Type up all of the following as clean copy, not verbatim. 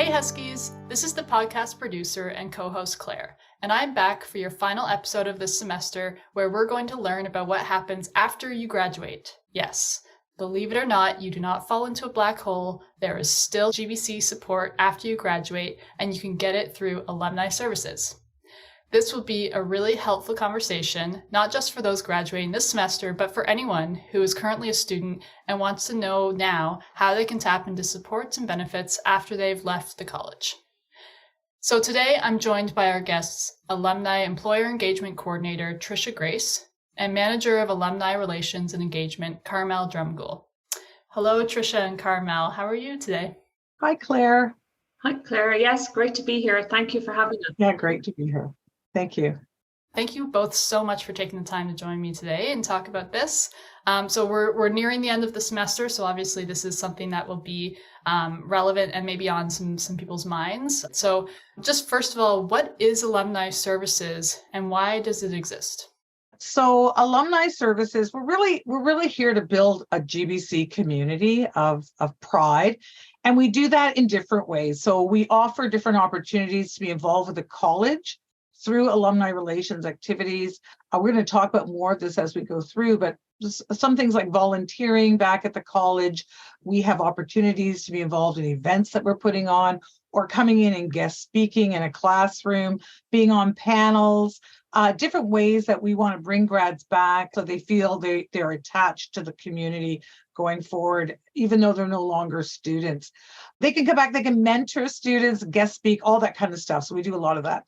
Hey Huskies, this is the podcast producer and co-host Claire, and I'm back for your final episode of this semester where we're going to learn about what happens after you graduate. Yes, believe it or not, you do not fall into a black hole. There is still GBC support after you graduate, and you can get it through Alumni Services. This will be a really helpful conversation, not just for those graduating this semester, but for anyone who is currently a student and wants to know now how they can tap into supports and benefits after they've left the college. So today I'm joined by our guests, Alumni Employer Engagement Coordinator Trisha Grace and Manager of Alumni Relations and Engagement, Carmel Drumgoole. Hello, Trisha and Carmel. How are you today? Hi, Claire. Hi, Claire. Yes, great to be here. Thank you for having us. Yeah, great to be here. Thank you. Thank you both so much for taking the time to join me today and talk about this. So we're nearing the end of the semester, so obviously this is something that will be relevant and maybe on some people's minds. So just first of all, what is Alumni Services and why does it exist? So Alumni Services, we're really here to build a GBC community of pride. And we do that in different ways. So we offer different opportunities to be involved with the college through alumni relations activities. We're going to talk about more of this as we go through, but just some things like volunteering back at the college. We have opportunities to be involved in events that we're putting on, or coming in and guest speaking in a classroom, being on panels, different ways that we want to bring grads back so they feel they're attached to the community going forward, even though they're no longer students. They can come back, they can mentor students, guest speak, all that kind of stuff. So we do a lot of that.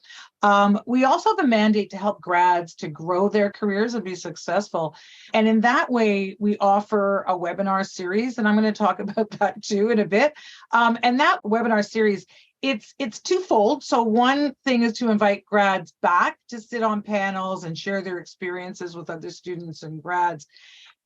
We also have a mandate to help grads to grow their careers and be successful. And in that way, we offer a webinar series, and I'm going to talk about that too in a bit. And that webinar series, it's twofold. So one thing is to invite grads back to sit on panels and share their experiences with other students and grads.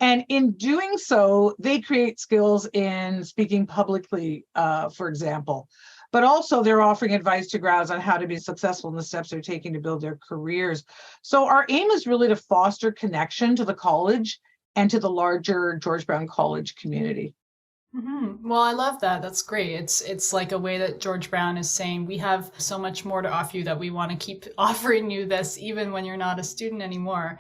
And in doing so, they create skills in speaking publicly, for example. But also they're offering advice to grads on how to be successful in the steps they're taking to build their careers. So our aim is really to foster connection to the college and to the larger George Brown College community. Mm-hmm. Well, I love that. That's great. It's like a way that George Brown is saying, we have so much more to offer you that we want to keep offering you this even when you're not a student anymore.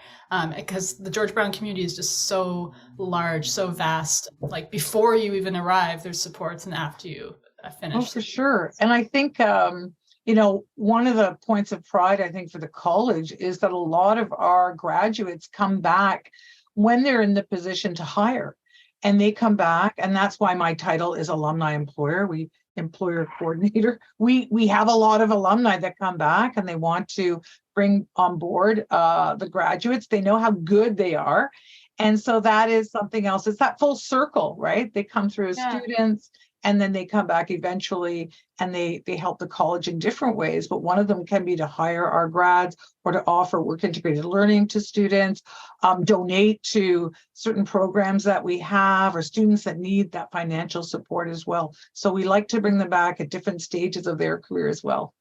Because the George Brown community is just so large, so vast. Like before you even arrive, there's supports, and after you finish. Oh, for sure. And I think, one of the points of pride, I think, for the college is that a lot of our graduates come back when they're in the position to hire. And they come back, and that's why my title is Alumni Employer Coordinator. We have a lot of alumni that come back and they want to bring on board the graduates. They know how good they are. And so that is something else. It's that full circle, right? They come through as students, and then they come back eventually, and they help the college in different ways. But one of them can be to hire our grads or to offer work integrated learning to students, donate to certain programs that we have, or students that need that financial support as well. So we like to bring them back at different stages of their career as well.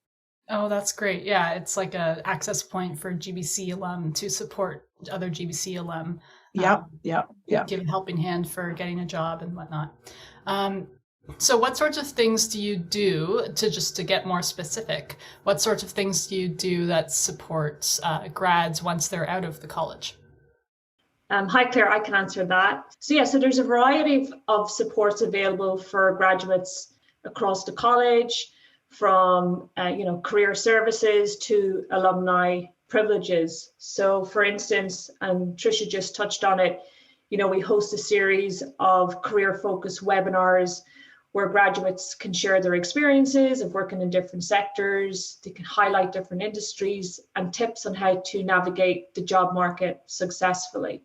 Oh, that's great. Yeah, it's like a access point for GBC alum to support other GBC alum. Yeah. Give a helping hand for getting a job and whatnot. So what sorts of things do you do to get more specific? What sorts of things do you do that supports grads once they're out of the college? Hi, Claire, I can answer that. So there's a variety of supports available for graduates across the college, from career services to alumni privileges. So for instance, and Trisha just touched on it, we host a series of career-focused webinars where graduates can share their experiences of working in different sectors. They can highlight different industries and tips on how to navigate the job market successfully.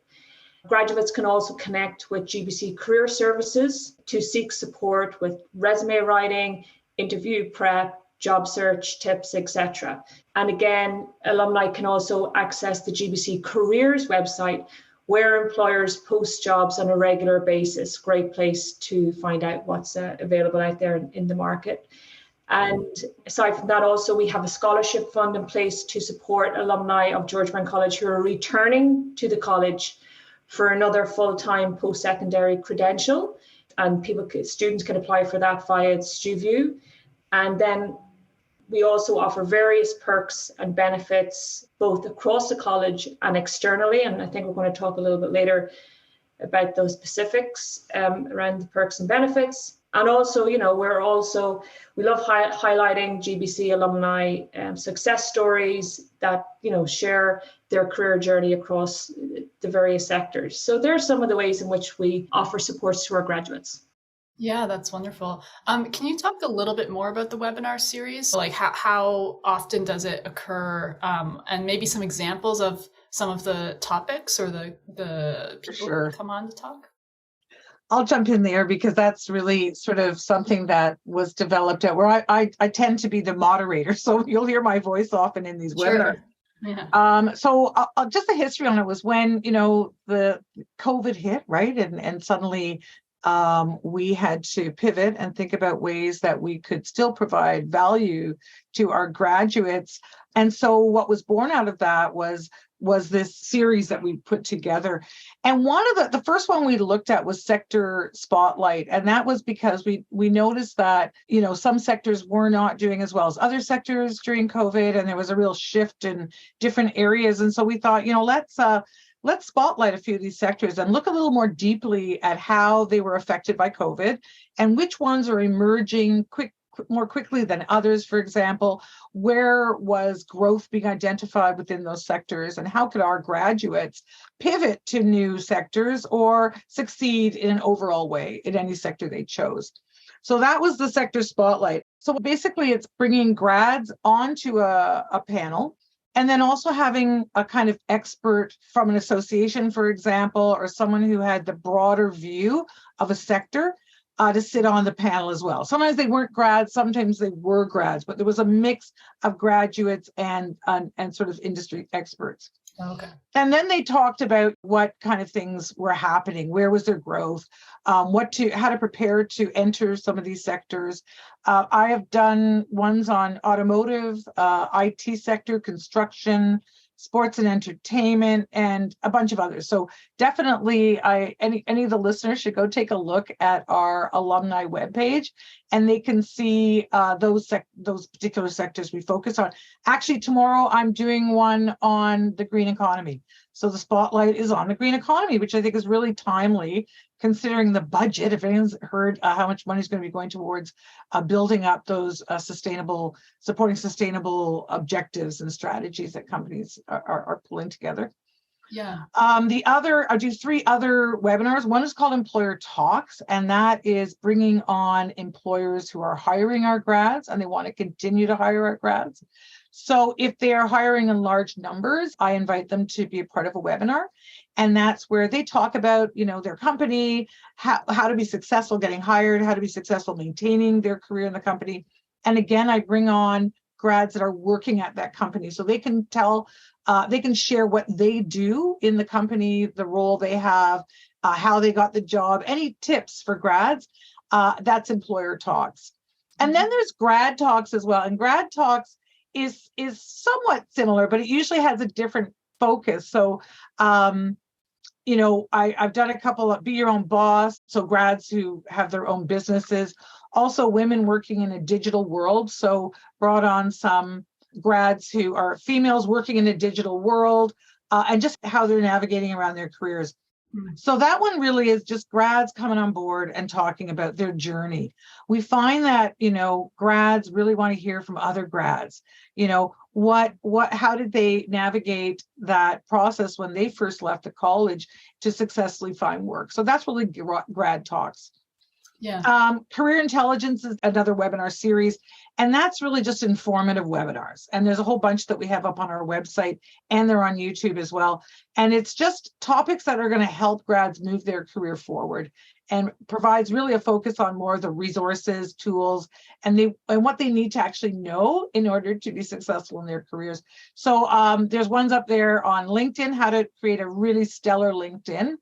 Graduates can also connect with GBC Career Services to seek support with resume writing, interview prep, job search tips, etc. And again, alumni can also access the GBC Careers website, where employers post jobs on a regular basis. Great place to find out what's available out there in the market. And aside from that, also we have a scholarship fund in place to support alumni of George Brown College who are returning to the college for another full-time post-secondary credential. And students can apply for that via StuView. And then we also offer various perks and benefits, both across the college and externally. And I think we're going to talk a little bit later about those specifics around the perks and benefits. And also, we love highlighting GBC alumni success stories that, share their career journey across the various sectors. So there are some of the ways in which we offer supports to our graduates. Yeah, that's wonderful. Can you talk a little bit more about the webinar series? Like how often does it occur? And maybe some examples of some of the topics or the people who come on to talk? I'll jump in there because that's really sort of something that was developed at where I tend to be the moderator. So you'll hear my voice often in these webinars. Yeah. So just the history on it was when, the COVID hit, right? And suddenly we had to pivot and think about ways that we could still provide value to our graduates. And so what was born out of that was this series that we put together. And one of the first one we looked at was sector spotlight. And that was because we noticed that, some sectors were not doing as well as other sectors during COVID. And there was a real shift in different areas. And so we thought, let's spotlight a few of these sectors and look a little more deeply at how they were affected by COVID and which ones are emerging more quickly than others. For example, where was growth being identified within those sectors, and how could our graduates pivot to new sectors or succeed in an overall way in any sector they chose? So that was the sector spotlight. So basically it's bringing grads onto a panel, and then also having a kind of expert from an association, for example, or someone who had the broader view of a sector to sit on the panel as well. Sometimes they weren't grads, sometimes they were grads, but there was a mix of graduates and sort of industry experts. Okay. And then they talked about what kind of things were happening, where was their growth, how to prepare to enter some of these sectors. I have done ones on automotive, IT sector, construction, sports and entertainment, and a bunch of others. So definitely any of the listeners should go take a look at our alumni webpage, and they can see those particular sectors we focus on. Actually, tomorrow I'm doing one on the green economy. So the spotlight is on the green economy, which I think is really timely considering the budget. If anyone's heard how much money is going to be going towards building up those supporting sustainable objectives and strategies that companies are pulling together. Yeah. I do 3 other webinars. One is called Employer Talks, and that is bringing on employers who are hiring our grads and they want to continue to hire our grads. So if they are hiring in large numbers, I invite them to be a part of a webinar. And that's where they talk about, their company, how to be successful getting hired, how to be successful maintaining their career in the company. And again, I bring on grads that are working at that company so they can they can share what they do in the company, the role they have, how they got the job, any tips for grads. That's Employer Talks. And then there's Grad Talks as well. And Grad Talks is somewhat similar, but it usually has a different focus. So, I've done a couple of Be Your Own Boss, so grads who have their own businesses, also women working in a digital world. So brought on some grads who are females working in a digital world and just how they're navigating around their careers. So that one really is just grads coming on board and talking about their journey. We find that, grads really want to hear from other grads, how did they navigate that process when they first left the college to successfully find work? So that's really Grad Talks. Yeah. Career Intelligence is another webinar series, and that's really just informative webinars. And there's a whole bunch that we have up on our website, and they're on YouTube as well. And it's just topics that are going to help grads move their career forward, and provides really a focus on more of the resources, tools, and what they need to actually know in order to be successful in their careers. So there's ones up there on LinkedIn, how to create a really stellar LinkedIn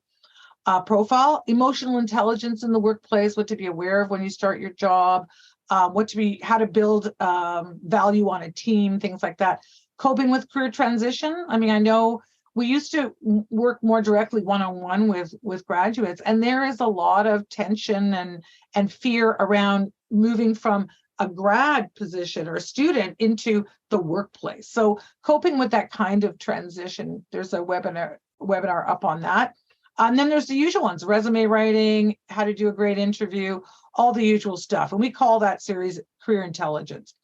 profile, emotional intelligence in the workplace, what to be aware of when you start your job, how to build value on a team, things like that. Coping with career transition. I know we used to work more directly one-on-one with graduates, and there is a lot of tension and fear around moving from a grad position or a student into the workplace. So coping with that kind of transition, there's a webinar up on that. And then there's the usual ones, resume writing, how to do a great interview, all the usual stuff. And we call that series Career Intelligence.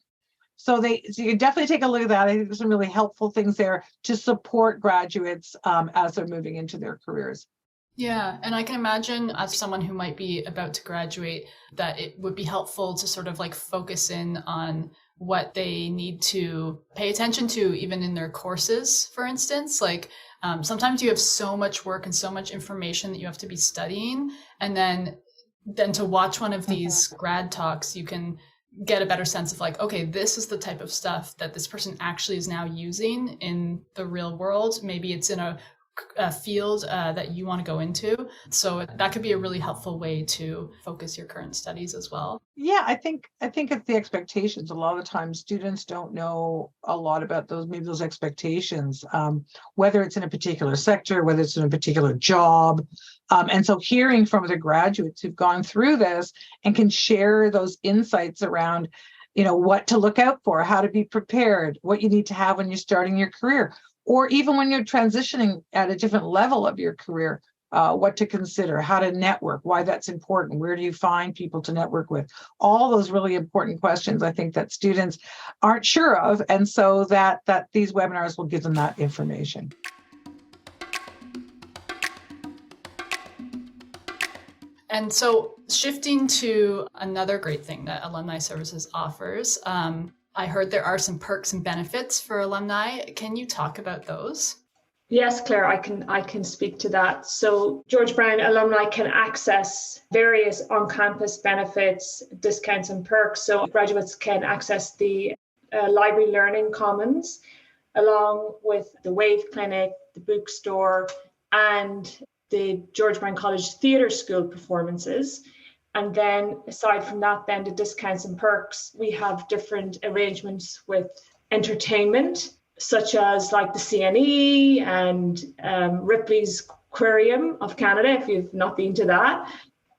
So you can definitely take a look at that. I think there's some really helpful things there to support graduates as they're moving into their careers. Yeah, and I can imagine as someone who might be about to graduate that it would be helpful to sort of like focus in on what they need to pay attention to even in their courses, for instance. Like sometimes you have so much work and so much information that you have to be studying, and then to watch one of these grad talks, you can get a better sense of like, okay, this is the type of stuff that this person actually is now using in the real world. Maybe it's in a field that you want to go into. So that could be a really helpful way to focus your current studies as well. Yeah, I think it's the expectations. A lot of times students don't know a lot about those expectations, whether it's in a particular sector, whether it's in a particular job. And so hearing from the graduates who've gone through this and can share those insights around, what to look out for, how to be prepared, what you need to have when you're starting your career, or even when you're transitioning at a different level of your career, what to consider, how to network, why that's important, where do you find people to network with, all those really important questions I think that students aren't sure of, and so that these webinars will give them that information. And so shifting to another great thing that Alumni Services offers, I heard there are some perks and benefits for alumni. Can you talk about those? Yes, Claire, I can speak to that. So George Brown alumni can access various on-campus benefits, discounts and perks. So graduates can access the Library Learning Commons, along with the Wave Clinic, the bookstore, and the George Brown College Theatre School performances. And then aside from that, then the discounts and perks, we have different arrangements with entertainment, such as like the CNE and Ripley's Aquarium of Canada, if you've not been to that.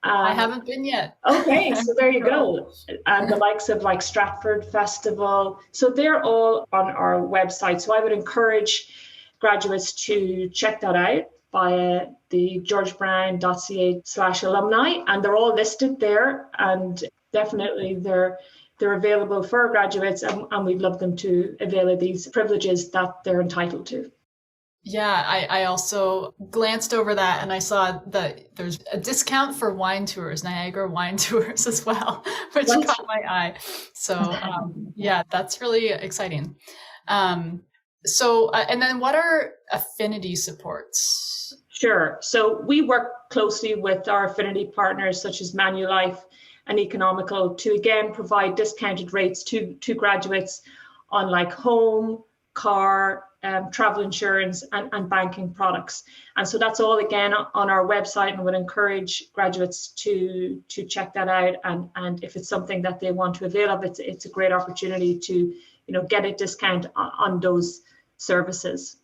I haven't been yet. Okay, so there you go. And the likes of like Stratford Festival. So they're all on our website. So I would encourage graduates to check that out via the georgebrown.ca/alumni, and they're all listed there, and definitely they're available for graduates, and we'd love them to avail of these privileges that they're entitled to. Yeah, I also glanced over that and I saw that there's a discount for wine tours, Niagara wine tours as well, which caught my eye. So yeah, that's really exciting. And then what are affinity supports? Sure. So we work closely with our affinity partners such as Manulife and Economical to again provide discounted rates to graduates on like home, car, travel insurance and banking products. And so that's all again on our website, and would encourage graduates to check that out. And if it's something that they want to avail of, it's a great opportunity to get a discount on those services.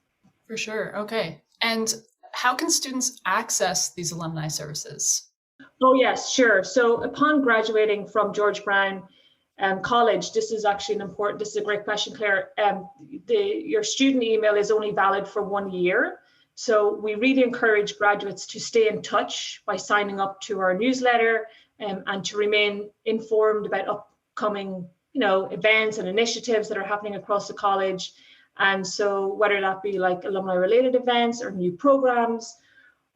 For sure. Okay. And how can students access these alumni services? Oh, yes, sure. So upon graduating from George Brown College, this is a great question, Claire. Your student email is only valid for 1 year. So we really encourage graduates to stay in touch by signing up to our newsletter and to remain informed about upcoming events and initiatives that are happening across the college. And so whether that be like alumni related events or new programs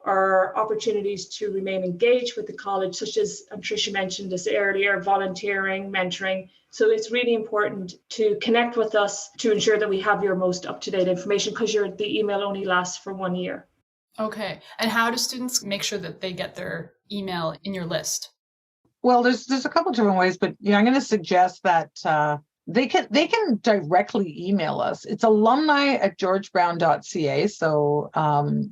or opportunities to remain engaged with the college, such as I'm sure she mentioned this earlier, volunteering, mentoring. So it's really important to connect with us to ensure that we have your most up-to-date information, because the email only lasts for 1 year. Okay. And how do students make sure that they get their email in your list? Well, there's a couple different ways, but I'm going to suggest that they can directly email us. It's alumni@georgebrown.ca, so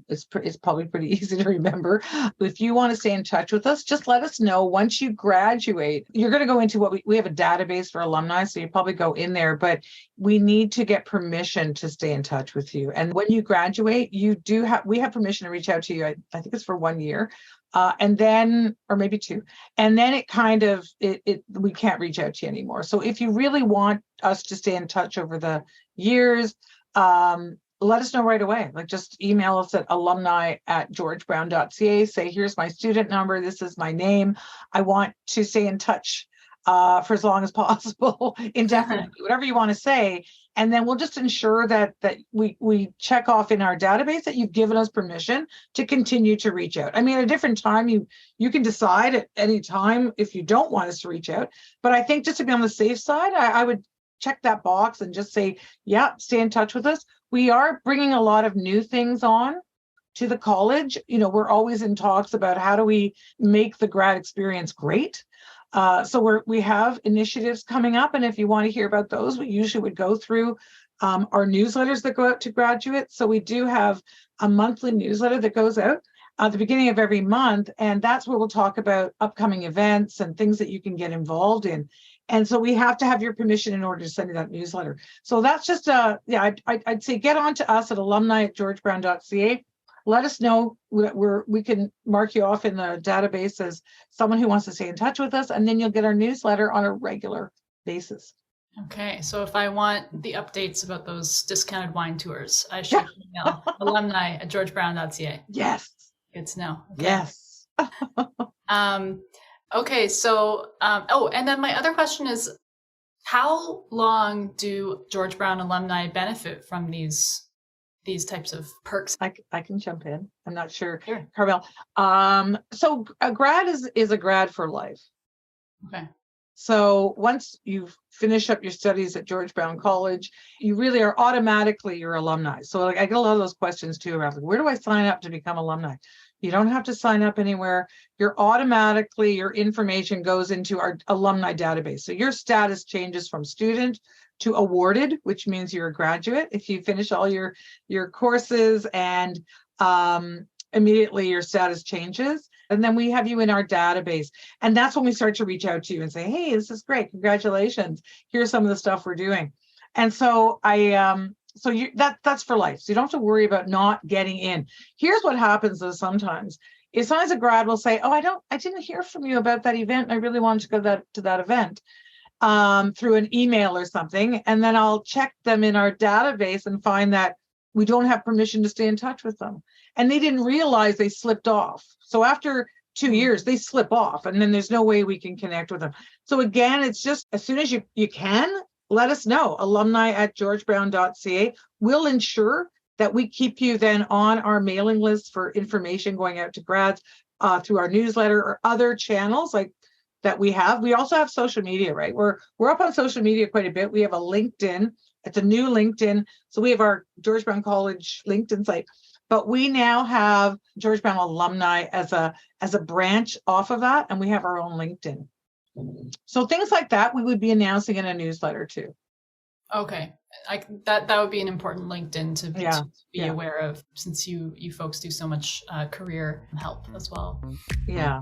it's probably pretty easy to remember. If you want to stay in touch with us, just let us know. Once you graduate, you're going to go into what we have a database for alumni, so you probably go in there, but we need to get permission to stay in touch with you. And when you graduate, we have permission to reach out to you. I think it's for 1 year. and then, or maybe 2, and then it kind of, we can't reach out to you anymore. So if you really want us to stay in touch over the years, let us know right away. Like, just email us at alumni@georgebrown.ca. Say, here's my student number. This is my name. I want to stay in touch for as long as possible, indefinitely, whatever you want to say. And then we'll just ensure that we check off in our database that you've given us permission to continue to reach out. I mean, at a different time, you can decide at any time if you don't want us to reach out. But I think just to be on the safe side, I would check that box and just say, yeah, stay in touch with us. We are bringing a lot of new things on to the college. We're always in talks about how do we make the grad experience great. So we have initiatives coming up, and if you want to hear about those, we usually would go through our newsletters that go out to graduates. So we do have a monthly newsletter that goes out at the beginning of every month, and that's where we'll talk about upcoming events and things that you can get involved in. And so we have to have your permission in order to send you that newsletter. So that's just I'd say get on to us at alumni@georgebrown.ca. Let us know. We can mark you off in the database as someone who wants to stay in touch with us, and then you'll get our newsletter on a regular basis. Okay, so if I want the updates about those discounted wine tours, I should email alumni@georgebrown.ca. Yes. Good to know. Okay. Yes. Okay, so and then my other question is, how long do George Brown alumni benefit from these types of perks? I can jump in. I'm not sure, Sure. Carmel. So a grad is a grad for life. Okay. So once you finish up your studies at George Brown College, you really are automatically your alumni. So I get a lot of those questions too around, like, where do I sign up to become alumni? You don't have to sign up anywhere. Your information goes into our alumni database. So your status changes from student to awarded, which means you're a graduate if you finish all your courses, and immediately your status changes. And then we have you in our database. And that's when we start to reach out to you and say, hey, this is great. Congratulations. Here's some of the stuff we're doing. And so that's for life. So you don't have to worry about not getting in. Here's what happens though sometimes. Is sometimes a grad will say, oh, I didn't hear from you about that event. I really wanted to go to that event through an email or something. And then I'll check them in our database and find that we don't have permission to stay in touch with them. And they didn't realize they slipped off. So after 2 years, they slip off, and then there's no way we can connect with them. So again, it's just as soon as you can, let us know. Alumni@georgebrown.ca. We'll ensure that we keep you then on our mailing list for information going out to grads through our newsletter or other channels like that we have. We also have social media, right? We're up on social media quite a bit. We have a LinkedIn. It's a new LinkedIn. So we have our George Brown College LinkedIn site, but we now have George Brown Alumni as a branch off of that, and we have our own LinkedIn. So things like that we would be announcing in a newsletter too. Okay, that would be an important LinkedIn to be aware of, since you folks do so much career help as well. Yeah.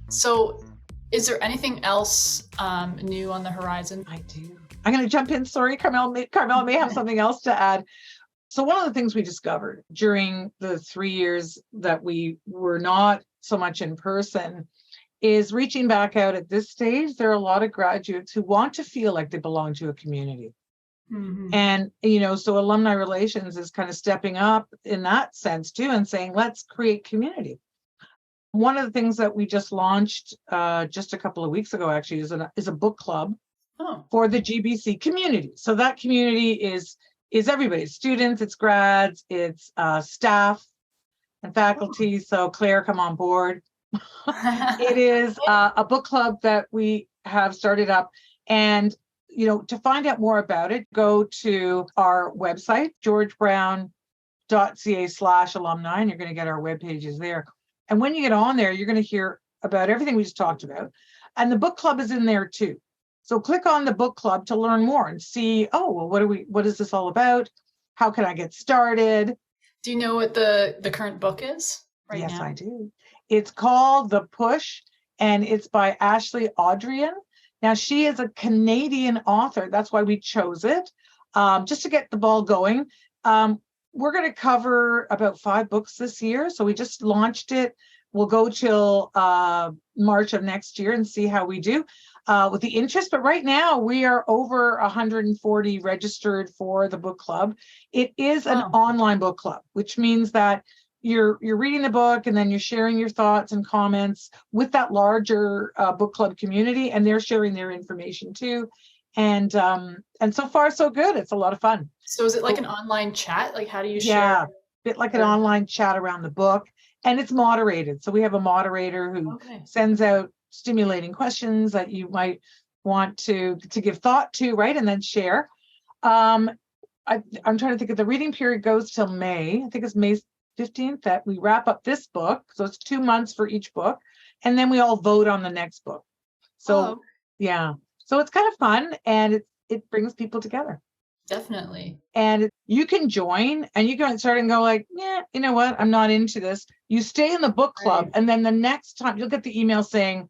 So is there anything else new on the horizon? I do. I'm going to jump in. Sorry, Carmel may have something else to add. So one of the things we discovered during the 3 years that we were not so much in person is reaching back out at this stage. There are a lot of graduates who want to feel like they belong to a community. Mm-hmm. And, so alumni relations is kind of stepping up in that sense too, and saying, let's create community. One of the things that we just launched just a couple of weeks ago, actually, is a book club for the GBC community. So that community is everybody. It's students, it's grads, it's staff and faculty. So Claire, come on board. It is a book club that we have started up. And, to find out more about it, go to our website, georgebrown.ca/alumni, and you're going to get our web pages there. And when you get on there, you're going to hear about everything we just talked about. And the book club is in there too. So click on the book club to learn more and see, what is this all about? How can I get started? Do you know what the current book is right now? Yes, I do. It's called The Push, and it's by Ashley Audrian. Now, she is a Canadian author. That's why we chose it. just to get the ball going. We're going to cover about 5 books this year. So we just launched it. We'll go till March of next year and see how we do with the interest. But right now we are over 140 registered for the book club. It is an online book club, which means that you're reading the book and then you're sharing your thoughts and comments with that larger book club community, and they're sharing their information too. And so far so good. It's a lot of fun. So is it like an online chat? Like how do you share? Yeah, a bit like an online chat around the book, and it's moderated. So we have a moderator who sends out stimulating questions that you might want to give thought to, right? And then share. I'm trying to think of the reading period goes till May. I think it's May 15th that we wrap up this book. So it's 2 months for each book. And then we all vote on the next book. So yeah. So it's kind of fun, and it brings people together. Definitely. And you can join and you can start and go like, yeah, you know what? I'm not into this. You stay in the book club. And then the next time you'll get the email saying,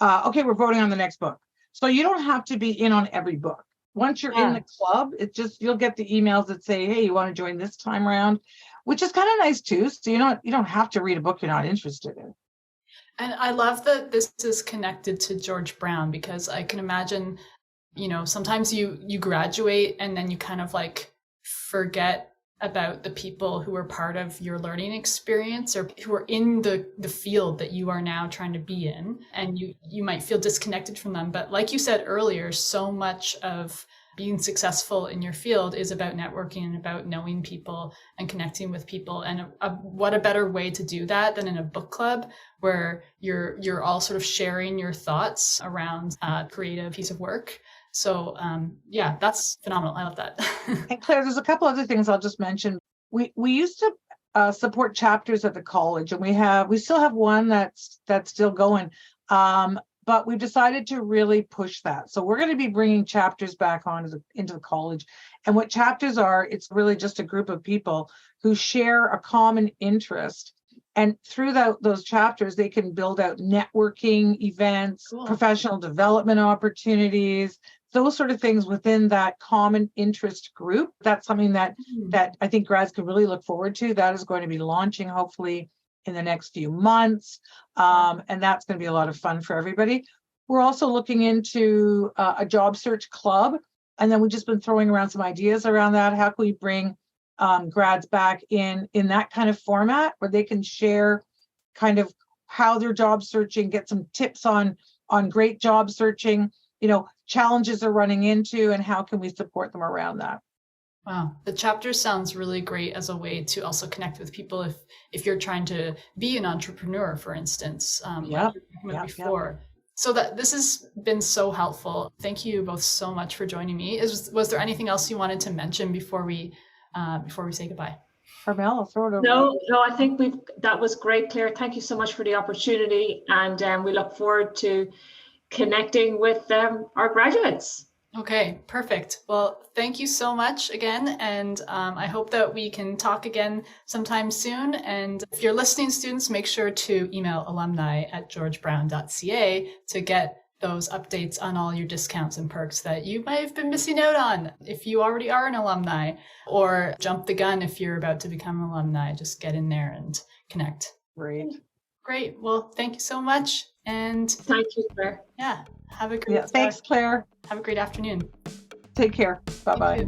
okay, we're voting on the next book. So you don't have to be in on every book. Once you're in the club, it's just, you'll get the emails that say, hey, you want to join this time around, which is kind of nice too. So you don't have to read a book you're not interested in. And I love that this is connected to George Brown, because I can imagine, sometimes you graduate and then you kind of like forget about the people who were part of your learning experience or who are in the field that you are now trying to be in. And you might feel disconnected from them. But like you said earlier, so much of being successful in your field is about networking and about knowing people and connecting with people. And what a better way to do that than in a book club where you're all sort of sharing your thoughts around a creative piece of work. So yeah, that's phenomenal. I love that. And Claire, there's a couple other things I'll just mention. We used to support chapters at the college, and we still have one that's still going. But we've decided to really push that. So we're going to be bringing chapters back into the college. And what chapters are, it's really just a group of people who share a common interest. And through those chapters, they can build out networking events, professional development opportunities, those sort of things within that common interest group. That's something that I think grads could really look forward to. That is going to be launching hopefully in the next few months. And that's going to be a lot of fun for everybody. We're also looking into a job search club. And then we've just been throwing around some ideas around that. How can we bring grads back in that kind of format where they can share kind of how they're job searching, get some tips on great job searching, challenges they're running into, and how can we support them around that. Wow. The chapter sounds really great as a way to also connect with people if you're trying to be an entrepreneur, for instance, like you were talking about before. So that this has been so helpful. Thank you both so much for joining me. Was there anything else you wanted to mention before we say goodbye? Carmel, I'll throw it over. No, I think that was great, Claire. Thank you so much for the opportunity. And we look forward to connecting with our graduates. Okay, perfect. Well, thank you so much again. And I hope that we can talk again sometime soon. And if you're listening, students, make sure to email alumni@georgebrown.ca to get those updates on all your discounts and perks that you might have been missing out on if you already are an alumni, or jump the gun if you're about to become an alumni. Just get in there and connect. Great. Well, thank you so much. And thank you, Claire. Yeah. Have a great thanks, Claire. Have a great afternoon. Take care. Bye-bye.